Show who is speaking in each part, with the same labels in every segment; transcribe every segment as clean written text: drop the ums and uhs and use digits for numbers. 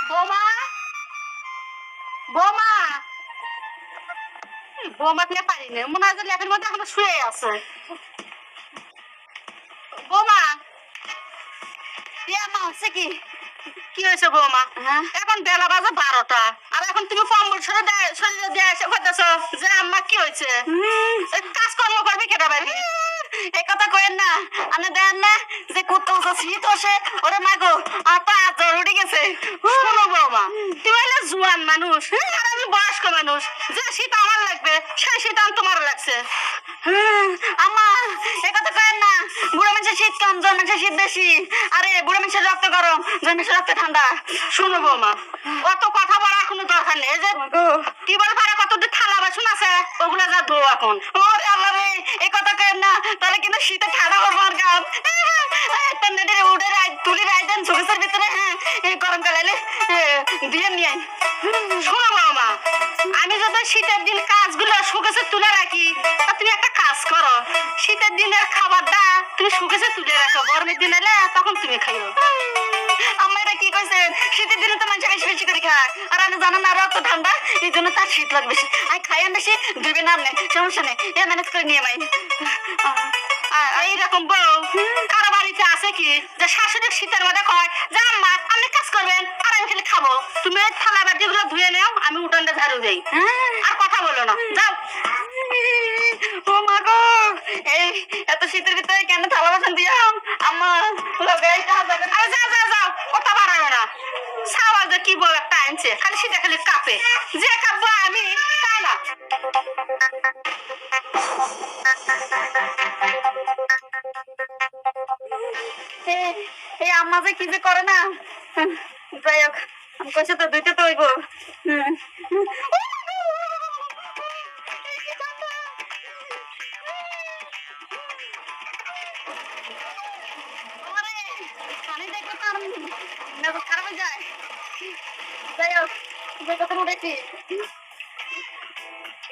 Speaker 1: বোমা বোমা বোমা নিয়ে পারি না, মনে হয় যে ল্যাবের মধ্যে এখনো শুয়ে আছে। বোমা মা হচ্ছে কি? কি হয়েছে বৌমা? এখন বেলা বাজে 12টা, আর এখন তুমি কম্বল শরীরে দিয়ে এসে বলতেছো যে আম্মা কি হয়েছে? কাজকর্ম করবে কেটা বাড়ি? এই কথা কইেন না, আপনি দেন না যে কুত্তো শীত আসে ওরে মাগো আর তো আজর উঠে গেছে। শোনো বৌমা, তুমি হলে জোয়ান মানুষ আর আমি বয়স্ক মানুষ, যে শীত আমার লাগবে সেই শীত তোমার লাগছে। আম্মা এই কথা কইেন না, বুড়ো মানুষের শীত কম, জন মানুষের শীত বেশি। আরে বুড়ো মানুষের রক্ত গরম, জন মানুষের রক্ত ঠান্ডা। শোনো বৌমা, অত কথা বলার কোনো দরকার নেই। এই যে টিউবওয়েল পাড়া কত থালা বাসন আছে ওগুলো যা ধো এখন। ওরে আল্লাহ রে, এই কথা কইেন না, তাহলে কিন্তু শীতে ঠান্ডা করবো আর গাম উড়ে তুলি রাইদেন চোখের ভিতরে। হ্যাঁ গরম কালাইলে দিয়ে নিয়ে। শোনো বৌমা, আমি যদি শীতের দিন কাজগুলো শুকেছে তুলে রাখি, তা তুমি একটা কাজ করো, শীতের দিনের খাবারটা তুমি শুকেছে তুলে রাখো, গরমের দিন এলে তখন তুমি খাইও। আমার এটা কি কইছে, শীতের দিনে তো মানুষ বেশি বেশি করে খায়, আর আমি জানো না রক্ত ঠান্ডা, এই জন্য তার শীত লাগবে বেশি। আমি খাই বেশি, দুবে নাম নেই, সমস্যা নেই, এ ম্যানেজ করে নিয়ে মাই। এইরকম বউ কারো বাড়িতে আছে কি যে শাশুড়ি শীতের মধ্যে কয় যে আম্মা আপনি কাজ করবেন আর আমি খালি খাবো, তুমি থালা বাটি গুলো ধুয়ে নেও, আমি উঠানটা ঝাড়ু দেই, আর কথা বলো না, যাও। ও মা গো, এই এত শীতের ভিতরে কেন থালা বাসন দিও আম্মা লাগাই যাও যাও যাও, কথা বাড়াবে না। সাওয়াল যে কি বউ একটা আনছে, খালি শীতে খালি কাঁপে, যে কাঁপবো আমি তাই না। এই আম্মা যে কি যে করে না, যাই হোক আমি কইছে তো দুইটা তো হইব। খারাপ হয়ে যায়, যাই হোক যে কথা উঠেছি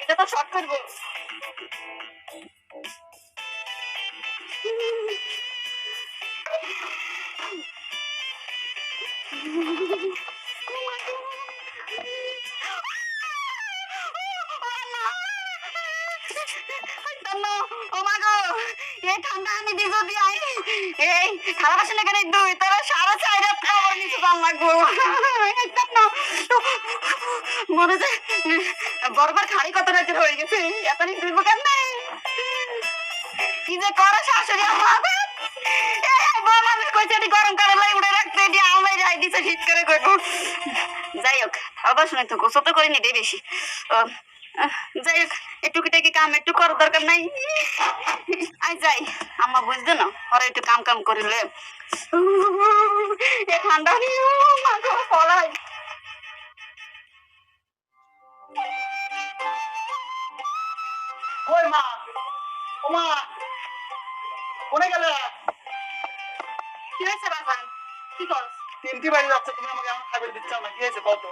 Speaker 1: এটা তো শর্ট করবো। এই ঠান্ডা আমি দিজ দিয়ে এই থালা বাসন এখানে দুই তারা সারা চাই রাত খাবার নিচে পান লাগবো। মনে যে বরবার খাড়ি কত রাতে হয়ে গেছে, এত নিচ দুইব কেন কি যে করে শাশুড়ি আমার। বউ মানুষ কইছে গরম করে লাই উড়ে রাখতে এটি আমায় যাই দিছে শীত করে করবো। যাই হোক আবার শুনে তো গোসল তো করে নিবে বেশি। যাই হোক একটু কি কাম একটু করার দরকার নাই। আই যাই আম্মা বুঝতো না ওরা একটু কাম কাম করিলে ঠান্ডা পলাই। ওই মা, ও মা কোনে গেলে? কি হয়েছে বাবা? কি করছ? তিনটি বাড়ি যাচ্ছে, তুমি আমাকে এখন খাবার দিচ্ছ না, কি হয়েছে কত?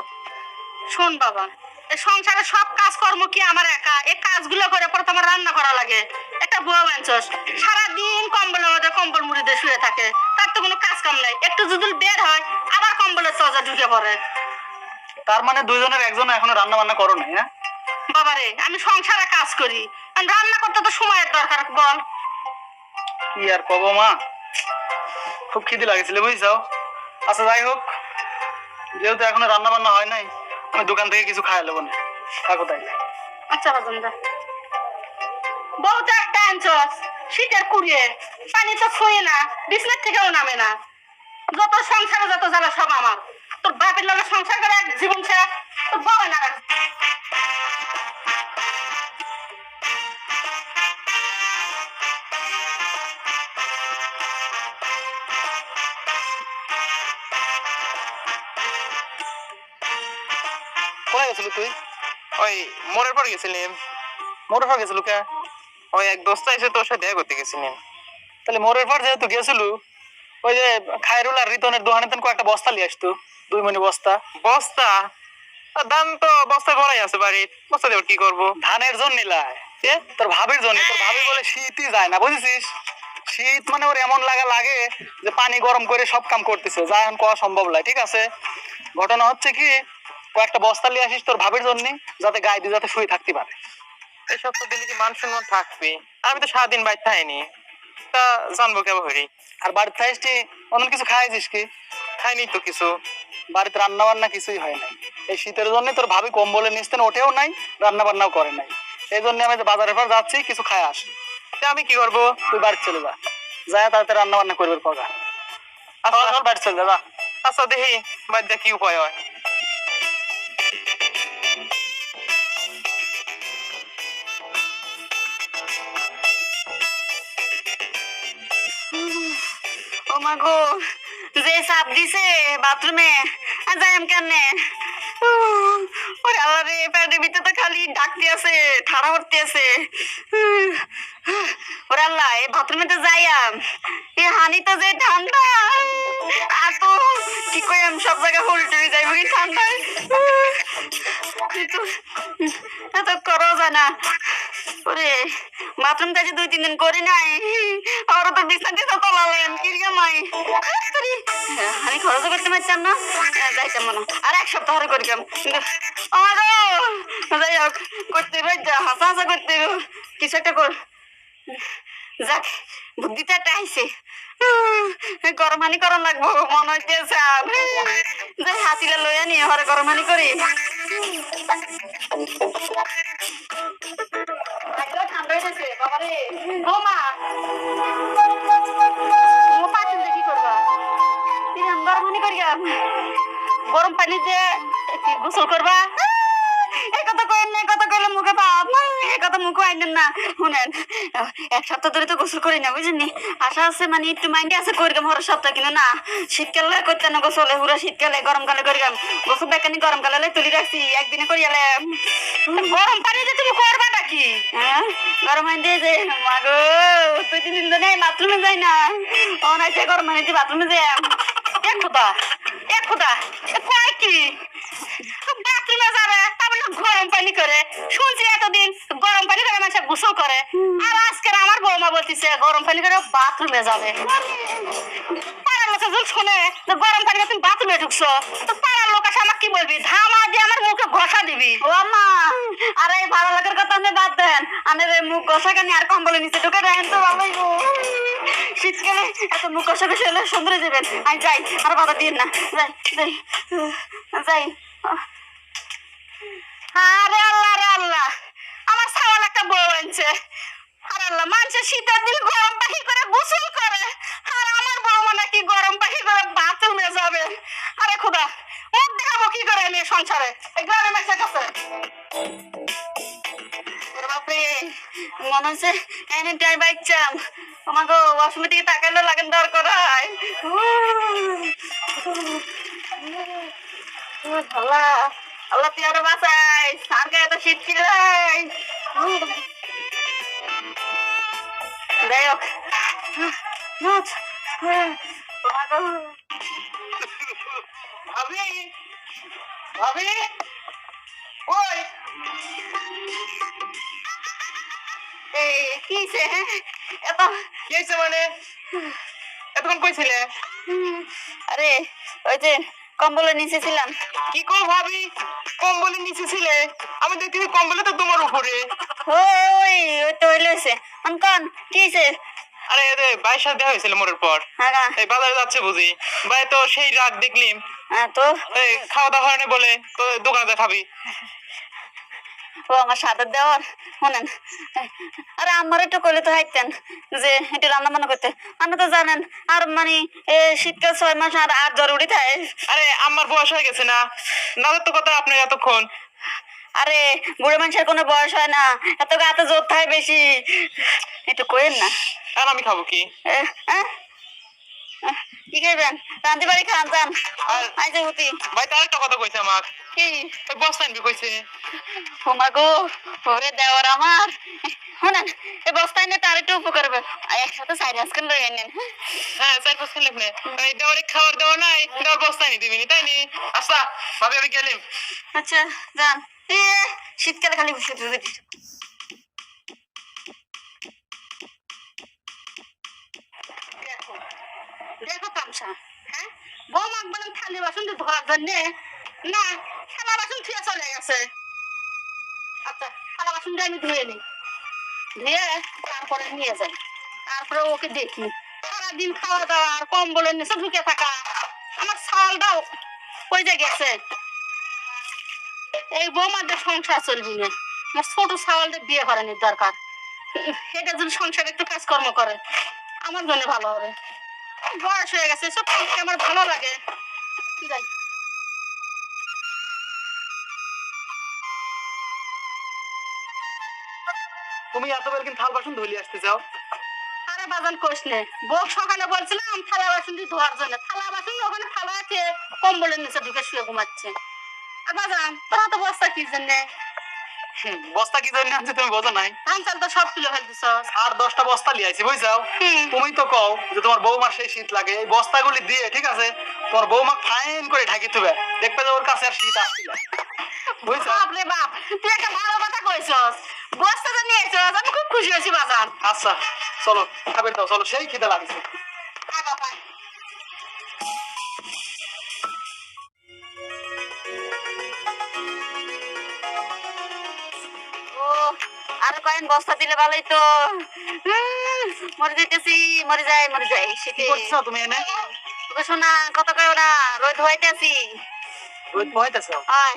Speaker 1: শোন বাবা, এই সংসারে সব কাজকর্ম কি আমার একা? এই কাজগুলো করে পরে তোমার রান্না করা লাগে। একটা বুয়া মানছস সারাদিন কম্বলের মধ্যে কম্বল মুড়ি দিয়ে শুয়ে থাকে, তার তো কোনো কাজ কাম নাই, একটু যদি বের হয় আবার কম্বলের চজা ঢুকে পড়ে। তার মানে দুইজনের একজন এখনো রান্না বান্না করো নাই? হ্যাঁ বাবারে, আমি সংসারে কাজ করি, রান্না করতে তো সময়ের দরকার, বল। কি আর কব মা, খুব খিদে লাগেছিল বুঝছো। আচ্ছা যাই হোক, যেহেতু এখনো রান্না বান্না হয় নাই, আমি দোকান থেকে কিছু খাই নেবো না, থাকো তাইলে। আচ্ছা বাজনদা, বউ তো একটা আনছস শীতের কুড়িয়ে, পানি তো খুঁয়ে না, বিছনার থেকেও নামে না, যত সংসারে যত জ্বালা সব আমার। তোর বাপের লগে সংসার করে এক জীবন শেষ, তোর বউ না। কোথায় গেছিলি তুই?
Speaker 2: ওই মোড়ের পর গেছিলাম।
Speaker 1: মোটর পর গেছিল কে?
Speaker 2: ওই এক দোস্ত এসে তোর সাথে দেখা করতে গেছিলাম।
Speaker 1: তাহলে মোড়ের পর যেহেতু গেছিল, ওই যে খায়রুল আর রিতনের দোকানে তেন কয়েকটা বস্তা নিয়ে আসতো, 2 মণি বস্তা।
Speaker 2: বস্তা? ধান তো বস্তায় ভরাই আছে বাড়ির, বস্তা দেবার কি করবো?
Speaker 1: ধানের জন্য নিলাই তোর ভাবির জন্য, তোর ভাবি বলে শীতই যায় না বুঝেছিস। শীত মানে ওর এমন লাগে যে পানি গরম করে সব কাম করতেছে, যা এখন করা সম্ভব নয়, ঠিক আছে।
Speaker 3: ঘটনা হচ্ছে কি, কয়েকটা বস্তা নিয়ে আসিস তোর ভাবির জন্য, যাতে গায়ে দিয়ে যাতে শুয়ে থাকতে পারে।
Speaker 2: এসব তো দিলে কি মান সম্মান থাকবে? আমি তো সারাদিন বাইরে থাইনি, তা জানবো কেবল হরি।
Speaker 3: আর বাড়িতে থাইসটি অন্য কিছু খাইছিস কি?
Speaker 2: খাইনি তো কিছু।
Speaker 3: বাড়িতে রান্না বান্না কিছুই হয় নাই। এই শীতের জন্য তোর ভাবি কম্বলে নিস্তেন ওঠেও নাই, রান্না বান্নাও করে নাই। এই জন্য আমি যে বাজারের পর যাচ্ছি, কিছু খাই আস।
Speaker 2: তা আমি কি করবো?
Speaker 3: তুই বাড়ি চলে যা, যায় তাড়াতাড়ি রান্না বান্না করবে পগা।
Speaker 2: আচ্ছা
Speaker 3: বাড়ি চলে যা।
Speaker 2: আচ্ছা দেখি বাইরে কি উপায় হয়।
Speaker 1: ও মা গো, যে সাপ দিছে বাথরুমে, আর যাই আমি কেমনে? ওরে আল্লাহ রে, প্যান্টের ভিতরে তো খালি ডাকতে আছে, ঠাড়া করতে আছে। ওরে আল্লাহ, এই বাথরুমে তো যাইয়াম, এ হানি তো যে ঠান্ডা, আর তো কি কইম, সব জায়গায় উল্টে যাইব কি ঠান্ডায়। কিন্তু এত করো জানা, ওরে বাথরুমটা যে 2-3 দিন করি নাই, আর তো বিছানা তো তোলালেন কিরকম মাই। আমি খরচ করতে পারতাম না, যাইতাম না, আর 1 সপ্তাহ ধরে করিতাম। কিন্তু যাই হোক, করতে পারছি, হাসা হাসা করতে কিছু একটা কর। যাক, বুদ্ধিটা একটা আইছে। গরম হানি করার লাগবো মনে হইতেছে। যাই হাতিলা লইয়া নিয়ে হরে গরম হানি করি। ঠান্ডা হয়েছে বাবারে। ও মা, ও পাচ্ছেন কি করবা? গরম হানি করিয়া গরম পানি দিয়ে গোসল করবা? এই কথা কইেন না, কথা কইলে মুখে পাপ, এই কথা মুখে আইনেন না। শুনেন, 1 সপ্তাহ ধরে তো গোসল করি না, বুঝেননি? আশা আছে মানে একটু মাইন্ডে আছে করিগাম হর সপ্তাহ, কিন্তু না, শীতকালে করতে না গোসলে, পুরা শীতকালে গরমকালে করিগাম গোসল। বেকানি গরমকালে তুলি রাখছি, একদিনে করিয়ালে। গরম পানি দিয়ে তুমি করবাটা কি? হ্যাঁ, গরম পানি দিয়ে যে মাগো 2-3 দিন ধরে বাথরুমে যাই না, অনাইতে গরম পানি দিয়ে বাথরুমে যাই। এক খোদা, এক খোদা, কয় কি বাথরুমে যাবে তারপরে গরম পানি করে? শুনছি এতদিন গরম পানি করে মানুষ গোসল করে, আর আজকে আমার বৌমা বলতেছে গরম পানি করে বাথরুমে যাবে। পাড়ার লোক যদি শোনে যে গরম পানি তুমি বাথরুমে ঢুকছো, তো পাড়ার লোক আসে আমাকে কি বলবি? ধামা দিয়ে আমার মুখে ঘষা দিবি। ও মা, আরে এই ভালো লাগার কথা আপনি বাদ দেন, আমার মুখ ঘষা কেন আর কম্বলের নিচে ঢুকে দেখেন তো ভালোই গো। শীতকালে এত মুখ ঘষা ঘষে হলে সুন্দর যাবেন। আমি যাই, আর বাধা দিন না, যাই যাই যাই। আরে আল্লাহ রে আল্লাহ, আমার ছাওয়াল একটা বউ আনছে। আর আল্লাহ, মানুষের শীতের দিন গরম পানি করে গোসল করে, আর আমার বউ মানে কি গরম পানি করে বাথরুমে যাবে? আরে খোদা, মুখ দেখাবো কি করে আমি সংসারে? এই গ্রামের মেসের কাছে বাপরে, মনে হচ্ছে এনে টাই বাইকচাম। আমাকে ওয়াশরুমের দিকে তাকাইলে লাগেন দর করায়। আল্লাহ আল্লাহ, তুই আরো বাঁচাই, আর গায়ে এত শীত ছিলাই। যাই হোক,
Speaker 2: ভাবি, ভাবি, ওই
Speaker 1: কি এত
Speaker 2: কি হয়েছে মানে? এতক্ষণ কইছিলে?
Speaker 1: আরে ওই যে কম্বলের নিচে ছিলাম।
Speaker 2: কি কো ভাবি, কম্বলের নিচে ছিলে? আমি দেখছি কম্বলে তো তোমার উপরে।
Speaker 1: ওই ওই তো হইলে হয়েছে অনকন কি হয়েছে?
Speaker 2: আরে রে, ভাইয়ের সাথে দেখা হয়েছিল মোড়ের পর।
Speaker 1: হ্যাঁ
Speaker 2: এই বাজারে যাচ্ছে বুঝি, ভাই তো সেই রাগ দেখলিম।
Speaker 1: তো
Speaker 2: এই খাওয়া দাওয়া হয় না বলে তো দোকানে খাবি।
Speaker 1: ও আমার সাদার দেওয়ার শোনেন, আরে আমার একটু করলে তো হাইতেন যে একটু রান্না বান্না করতে। আপনি তো জানেন আর মানে শীতকাল 6 মাস আর 8 জ্বর উঠে থাকে।
Speaker 2: আরে আমার বয়স হয়ে গেছে না, নাদের তো কথা আপনার এতক্ষণ।
Speaker 1: আরে বুড়ো মানুষের কোনো বয়স হয় না, এত গাতে জোর থাকে বেশি। একটু করেন না।
Speaker 2: আর আমি খাবো কি?
Speaker 1: কি খাইবেন? রান্তি বাড়ি খান যান।
Speaker 2: আর
Speaker 1: আইজে হুতি
Speaker 2: ভাই তো আরেকটা কথা কইছে আমার,
Speaker 1: কি?
Speaker 2: ওই বস্তা আনবি কইছে।
Speaker 1: ওমা গো, ওরে দেওয়ার আমার। শোনেন, এই বস্তায় নিয়ে তার একটু উপকার হবে, একসাথে 4 আজকাল লই আনেন।
Speaker 2: হ্যাঁ 4-5 কিলো নে। এই দেওয়ারে খাওয়ার দেওয়া নাই, দেওয়ার বস্তা নি দিবি নি, তাই নি? আচ্ছা ভাবি, আমি গেলাম।
Speaker 1: আচ্ছা যান। শীতকালে খালি বসে থাকতে দিস। দেখো দেখো তামসা, হ্যাঁ বউ মাক বলেন থালি বাসন ধোয়ার জন্যে না, থালা বাসন ধুয়ে চলে গেছে। আচ্ছা, থালা বাসনটা আমি ধুয়ে নিই, ধুয়ে তারপরে নিয়ে যাই, তারপরে ওকে দেখি। সারাদিন খাওয়া দাওয়া আর কম্বলের নিচে ঢুকে থাকা, আমার ছালটাও কই যে গেছে। এই বৌমাদের সংসার চলবি না, আমার ছোট ছাওয়ালদের বিয়ে করানি দরকার। এটা যদি সংসারে একটু কাজকর্ম করে আমার জন্য ভালো হবে। বয়স হয়ে গেছে, সব করতে আমার ভালো লাগে। যাই।
Speaker 3: তুমি এত বের কিন্তু থাল বাসন ধুলি আসতে চাও?
Speaker 1: আরে বাজান কোষ নে, বউ সকালে বলছিলাম থালা বাসন দিয়ে ধোয়ার জন্য, থালা বাসন ওখানে থালা খেয়ে কম্বলের নিচে ঢুকে শুয়ে ঘুমাচ্ছে। আর বাজান তোরা তো বস্তা কি জন্য?
Speaker 3: বস্তা কি জন্য আনছি তুমি বোঝো নাই?
Speaker 1: ধান চাল তো সব তুলে ফেলতেছ।
Speaker 3: আর 10টা বস্তা লিয়ে আইছি বুঝছাও। তুমি তো কও যে তোমার বৌমার সেই শীত লাগে, এই বস্তাগুলি দিয়ে ঠিক আছে তোমার বৌমা ফাইন করে ঢাকি তুবে, দেখবে যে ওর কাছে আর শীত আসছিল। বুঝছো?
Speaker 1: বাপ রে বাপ, তুই একটা ভালো কথা কইছস, বস্তাটা নিয়ে এসেছ, আমি খুব খুশি হয়েছি বাজান।
Speaker 3: আচ্ছা চলো খাবার দাও, চলো সেই খিদে লাগছে।
Speaker 1: আয় বাবা। ও, আরো কয়েন বস্তা দিলে ভালোই তো। মরে যাইতেছি, মরে যাই
Speaker 3: কি
Speaker 1: শীতে।
Speaker 3: করছো তুমি এনে?
Speaker 1: তোকে শোনা কথা কয় না, রোদ হইতে আছি।
Speaker 3: রোদ বহাইতেছ?
Speaker 1: আয়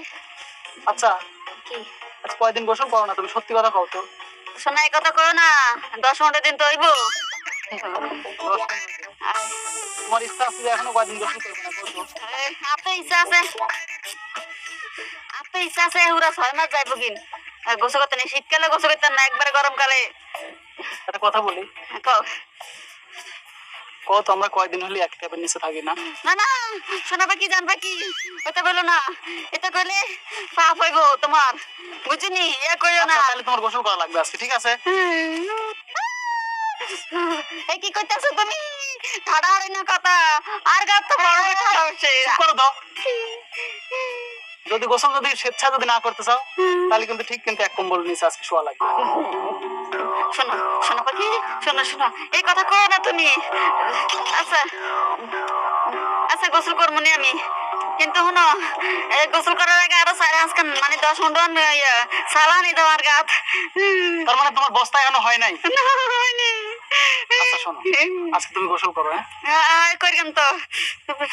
Speaker 3: আচ্ছা
Speaker 1: কি
Speaker 3: আজ কয়দিন গোসল করো না তুমি? সত্যি কথা কও তো।
Speaker 1: শোনা, এই কথা কয় না, 10-15 দিন তো হইব।
Speaker 3: তোমার ইচ্ছা আছে যে এখনো কয়দিন গোসল করবে না বলছো?
Speaker 1: আপনার ইচ্ছা আছে, আপনার ইচ্ছা আছে ওরা 6 মাস যাইব কিন গোসল করতে নেই। শীতকালে গোসল করতেন না, একবারে গরমকালে।
Speaker 3: একটা কথা বলি,
Speaker 1: কও।
Speaker 3: কও তো আমরা কয়দিন হলে এক ট্যাপের নিচে থাকি না?
Speaker 1: না না, শোনাবা কি জানবা কি, এটা বলো না, এটা করলে পাপ হইব তোমার, বুঝিনি? এ কইও না।
Speaker 3: আচ্ছা, তাহলে তোমার গোসল করা লাগবে আজকে, ঠিক আছে?
Speaker 1: এই কি করতেছো তুমি? ঠাড়া হারে না কথা, আর গাছ তো বড় বড় ঠাড়া হচ্ছে।
Speaker 3: চুপ করো তো। যদি গোসল যদি স্বেচ্ছা যদি না করতে চাও তাহলে কিন্তু ঠিক কিন্তু এক কম্বল নিচে আজকে শোয়া লাগবে।
Speaker 1: শোনো শোনো পাখি, শোনো শোনো, এই কথা কও না তুমি। আচ্ছা আচ্ছা, গোসল করবো নি আমি, কিন্তু শুনো, এই গোসল করার আগে আরো 4 মানে 10 সালানি দেওয়ার গাত।
Speaker 3: তার মানে তোমার বস্তা এখনো হয় নাই?
Speaker 1: না, হয়নি।
Speaker 3: আচ্ছা শোনো, আজকে তুমি গোসল করো। হ্যাঁ
Speaker 1: করিম তো।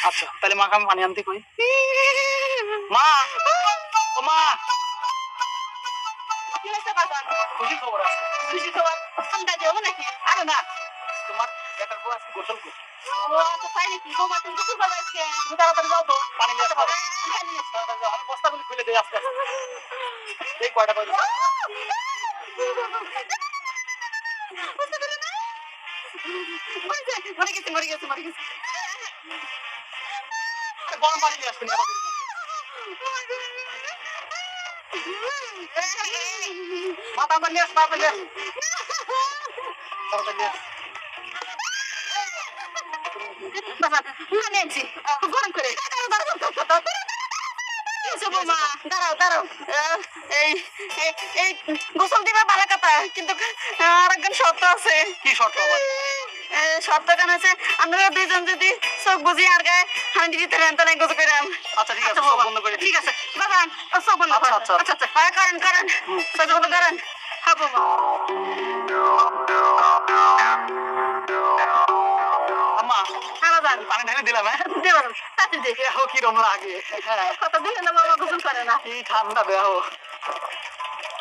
Speaker 3: আচ্ছা তাহলে মাকে আমি পানি আনতে কই। মা, ও মা,
Speaker 1: কি হয়েছে বাজান?
Speaker 3: খুশি খবর আছে।
Speaker 1: খুশি খবর? ঠান্ডা দেবো নাকি?
Speaker 3: আরে না, তোমার বেটার বউ আজকে গোসল করছে।
Speaker 1: ও আচ্ছা, তাই নাকি? বৌমা তুমি গোসল করবে আজকে?
Speaker 3: তুমি তাড়াতাড়ি যাও তো, পানি নিয়ে আসতে পারো। তাড়াতাড়ি যাও, আমি বস্তাগুলি খুলে দিই আস্তে আস্তে। এই কয়টা পাইছো?
Speaker 1: মরে গেছে মরে গেছে মরে গেছে।
Speaker 3: আরে গরম পানি নিয়ে আসবেন আমাদের কাছে। মা তাড়াতাড়ি নিয়ে আস, তাড়াতাড়ি নিয়ে আস। তাড়াতাড়ি নিয়ে আস।
Speaker 1: বাবা, আনেছি গরম করে। বৌমা দাঁড়াও দাঁড়াও, এই এই এই গোসল দিবা ভালো কথা, কিন্তু আর একজন শর্ত আছে।
Speaker 3: কি শর্ত আবার?
Speaker 1: শর্ত কেন আছে, আপনারা দুইজন যদি চোখ বুঝি আর গায়ে আমি দিতে পারেন তাহলে গোসল করাম।
Speaker 3: আচ্ছা ঠিক আছে, চোখ বন্ধ করে দিই।
Speaker 1: ঠিক আছে বাবা, চোখ বন্ধ করেন।
Speaker 3: আচ্ছা,
Speaker 1: আচ্ছা আচ্ছা, হ্যাঁ করেন করেন, চোখ বন্ধ করেন। হ্যাঁ বৌমা।
Speaker 3: আম্মা,
Speaker 1: হ্যাঁ বাবা,
Speaker 3: পানি ঢেলে দিলাম। হ্যাঁ
Speaker 1: দেবো তাতে দে।
Speaker 3: দেহ কিরম লাগে। হ্যাঁ
Speaker 1: কত দিন না বাবা গোসল করে না।
Speaker 3: কি ঠান্ডা দেহ।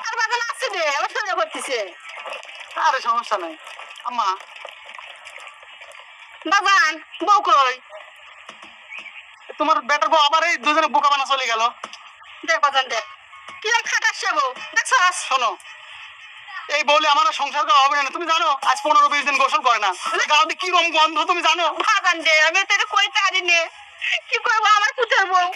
Speaker 1: আর বাবা আসছে দে, আমার শরীরে ভর্তিছে।
Speaker 3: আরে সমস্যা নাই। আম্মা,
Speaker 1: বাবান বউ কই?
Speaker 3: তোমার বেটার বউ আবার এই দুজনে বোকা বানা চলে গেল।
Speaker 1: দেখ বাজান দেখ, কিরম খাটাচ্ছে বউ, দেখছস?
Speaker 3: শোনো, এই বউলে আমার আর সংসার করা হবে না। তুমি জানো আজ 15-20 দিন গোসল করে না, গাঁতে কি রকম গন্ধ তুমি জানো?
Speaker 1: বাজান দে, আমি তো এটা কইতে পারি নে, কি করবো আমার পুতের বউ।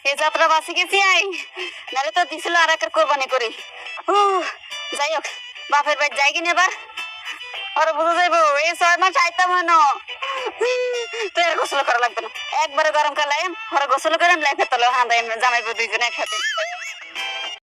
Speaker 1: এই যাত্রা বাঁচি গেছি আই, নাহলে তো দিছিল আর একের কোরবানি করে। যাই হোক, বাপের বাড়ি যাই কিনে এবার, ওরা বুঝে যাইব এই 6 মাস আইতাম হয় না, তো এর গোসল করা লাগবে না। একবারে গরম কালে ওরা গোসল করে লাইফে তলে হাঁদাই জামাইবো দুইজনে একসাথে।